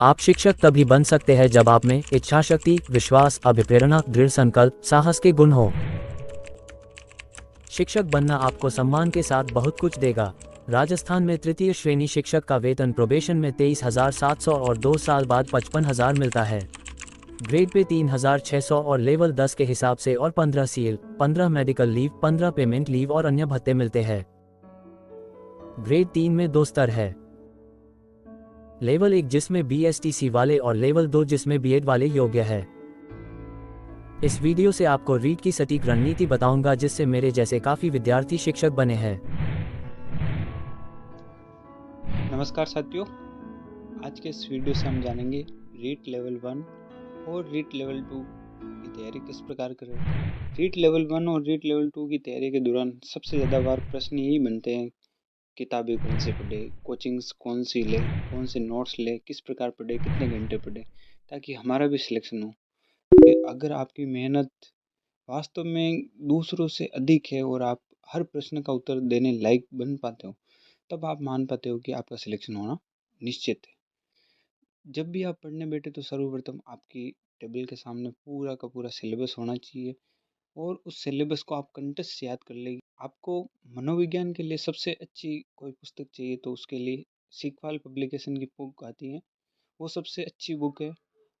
आप शिक्षक तभी बन सकते हैं जब आप में इच्छा शक्ति, विश्वास, अभिप्रेरणा, दृढ़ संकल्प, साहस के गुण हो। शिक्षक बनना आपको सम्मान के साथ बहुत कुछ देगा। राजस्थान में तृतीय श्रेणी शिक्षक का वेतन प्रोबेशन में 23,700 और 2 साल बाद 55,000 मिलता है। ग्रेड पे 3,600 और लेवल 10 के हिसाब से और 15 CL, 15 medical leave, 15 payment leave और अन्य भत्ते मिलते हैं। ग्रेड 3 में 2 स्तर है। लेवल 1 जिसमें बीएसटीसी वाले और लेवल 2 जिसमें बीएड वाले योग्य है। इस वीडियो से आपको रीट की सटीक रणनीति बताऊंगा जिससे मेरे जैसे काफ़ी विद्यार्थी शिक्षक बने हैं। नमस्कार साथियों, आज के इस वीडियो से हम जानेंगे रीट लेवल 1 और रीट लेवल 2 की तैयारी किस प्रकार करें। रीट लेवल 1 और रीट लेवल 2 की तैयारी के दौरान सबसे ज़्यादा बार प्रश्न यही बनते हैं, किताबें कौन से पढ़े, कोचिंग्स कौन सी ले, कौन से नोट्स ले, किस प्रकार पढ़े, कितने घंटे पढ़े, ताकि हमारा भी सिलेक्शन हो। कि अगर आपकी मेहनत वास्तव में दूसरों से अधिक है और आप हर प्रश्न का उत्तर देने लायक बन पाते हो, तब आप मान पाते हो कि आपका सिलेक्शन होना निश्चित है। जब भी आप पढ़ने बैठे तो सर्वप्रथम आपकी टेबल के सामने पूरा का पूरा सिलेबस होना चाहिए और उस सिलेबस को आप कंठस्थ से याद कर लेंगे। आपको मनोविज्ञान के लिए सबसे अच्छी कोई पुस्तक चाहिए तो उसके लिए सीखवाल पब्लिकेशन की बुक आती है, वो सबसे अच्छी बुक है।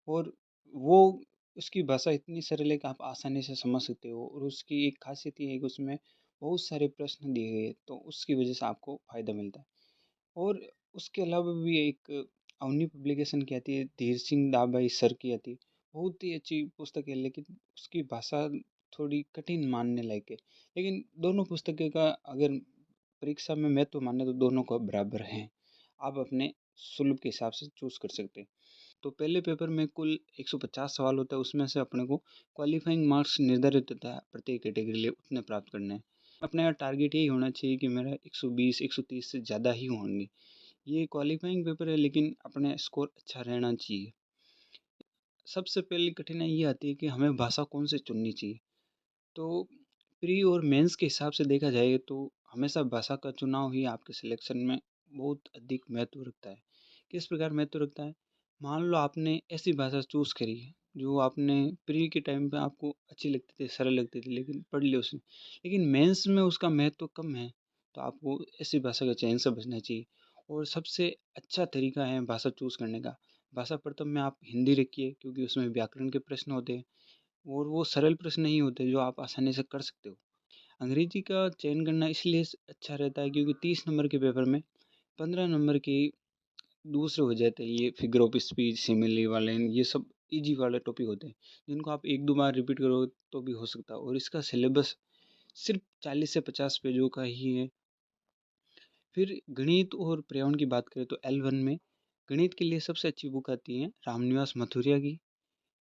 और वो उसकी भाषा इतनी सरल है कि आप आसानी से समझ सकते हो और उसकी एक खासियत ये है कि उसमें बहुत सारे प्रश्न दिए गए हैं, तो उसकी वजह से आपको फ़ायदा मिलता है। और उसके अलावा भी एक अवनी पब्लिकेशन की आती है, धीर सिंह दाबाई सर की आती है, बहुत ही अच्छी पुस्तक है, लेकिन उसकी भाषा थोड़ी कठिन मानने लायक है। लेकिन दोनों पुस्तकें का अगर परीक्षा में महत्व माने तो दोनों को बराबर हैं। आप अपने सुलभ के हिसाब से चूज़ कर सकते हैं। तो पहले पेपर में कुल 150 सवाल होता है, उसमें से अपने को क्वालिफाइंग मार्क्स निर्धारित होता है प्रत्येक कैटेगरी के लिए उतने प्राप्त करने हैं। अपना टारगेट यही होना चाहिए कि मेरा 120 130 से ज़्यादा ही होंगे। ये क्वालिफाइंग पेपर है, लेकिन अपने स्कोर अच्छा रहना चाहिए। सबसे पहली कठिनाई ये आती है कि हमें भाषा कौन सी चुननी चाहिए। तो प्री और मेंस के हिसाब से देखा जाए तो हमेशा भाषा का चुनाव ही आपके सिलेक्शन में बहुत अधिक महत्व रखता है। किस प्रकार महत्व रखता है? मान लो आपने ऐसी भाषा चूज़ करी है जो आपने प्री के टाइम पे आपको अच्छी लगती थी, सरल लगती थी, लेकिन पढ़ ली उसने, लेकिन मेंस में उसका महत्व कम है, तो आपको ऐसी भाषा के चयन से बचना चाहिए। और सबसे अच्छा तरीका है भाषा चूज़ करने का, भाषा प्रथम में आप हिंदी रखिए, क्योंकि उसमें व्याकरण के प्रश्न होते हैं और वो सरल प्रश्न नहीं होते जो आप आसानी से कर सकते हो। अंग्रेजी का चयन करना इसलिए अच्छा रहता है क्योंकि 30 नंबर के पेपर में 15 नंबर के दूसरे हो जाते हैं, ये फिगर ऑफ स्पीच, सिमिली वाले, ये सब इजी वाले टॉपिक होते हैं जिनको आप एक दो बार रिपीट करो तो भी हो सकता है। और इसका सिलेबस सिर्फ 40 से 50 पेजों का ही है। फिर गणित और पर्यावरण की बात करें तो L1 में गणित के लिए सबसे अच्छी बुक आती है रामनिवास मथुरिया की,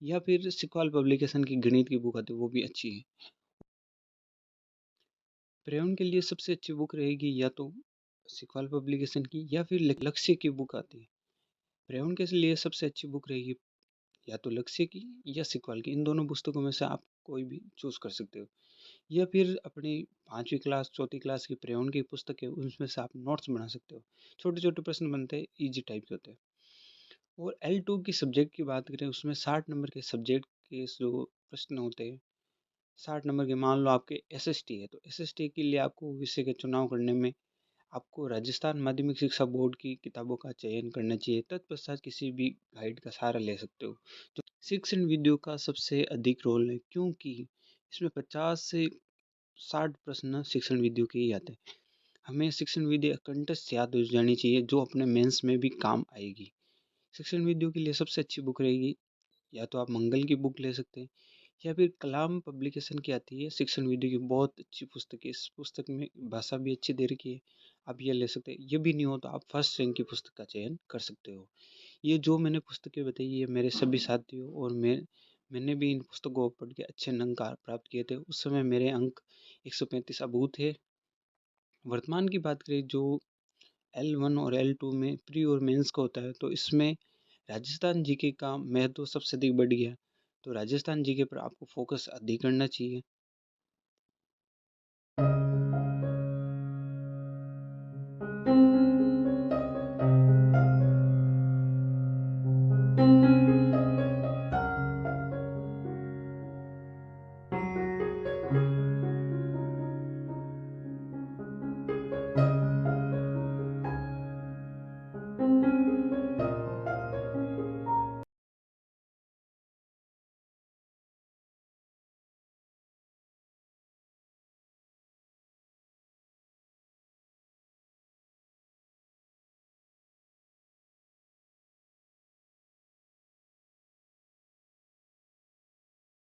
या फिर सिकवाल पब्लिकेशन की गणित की बुक आती है, वो भी अच्छी है। पर्यावरण के लिए सबसे अच्छी बुक रहेगी या तो सिकवाल पब्लिकेशन की या फिर लक्ष्य की बुक आती है। पर्यावरण के लिए सबसे अच्छी बुक रहेगी या तो लक्ष्य की या सिकवाल की, इन दोनों पुस्तकों में से आप कोई भी चूज कर सकते हो। या फिर अपनी 5वीं क्लास 4वीं क्लास की पर्यावरण की पुस्तक है, उसमें से आप नोट्स बना सकते हो। छोटे छोटे प्रश्न बनते हैं, ईजी टाइप के होते हैं। और L2 की सब्जेक्ट की बात करें, उसमें 60 नंबर के सब्जेक्ट के जो प्रश्न होते हैं, 60 नंबर के, मान लो आपके एसएसटी है तो एसएसटी के लिए आपको विषय के चुनाव करने में आपको राजस्थान माध्यमिक शिक्षा बोर्ड की किताबों का चयन करना चाहिए। तत्पश्चात किसी भी गाइड का सहारा ले सकते हो। जो शिक्षण वीडियो का सबसे अधिक रोल है, क्योंकि इसमें 50 से 60 प्रश्न शिक्षण वीडियो के ही आते हैं। हमें शिक्षण विधि कंठस्थ याद हो जानी चाहिए जो अपने मेंस में भी काम आएगी। शिक्षण विधियों के लिए सबसे अच्छी बुक रहेगी, या तो आप मंगल की बुक ले सकते हैं या फिर कलाम पब्लिकेशन की आती है शिक्षण विधि की, बहुत अच्छी पुस्तक है। इस पुस्तक में भाषा भी अच्छी दे रखी है, आप ये ले सकते हैं। ये भी नहीं हो तो आप फर्स्ट रैंक की पुस्तक का चयन कर सकते हो। ये जो मैंने पुस्तकें बताई, ये मेरे सभी साथियों और मैंने भी इन पुस्तकों को पढ़ के अच्छे अंक प्राप्त किए थे। उस समय मेरे अंक 135 अबू थे। वर्तमान की बात करें, जो L1 और L2 में प्री और मेंस का होता है, तो इसमें राजस्थान जीके का महत्व सबसे अधिक बढ़ गया। तो राजस्थान जीके पर आपको फोकस अधिक करना चाहिए। धन्यवाद।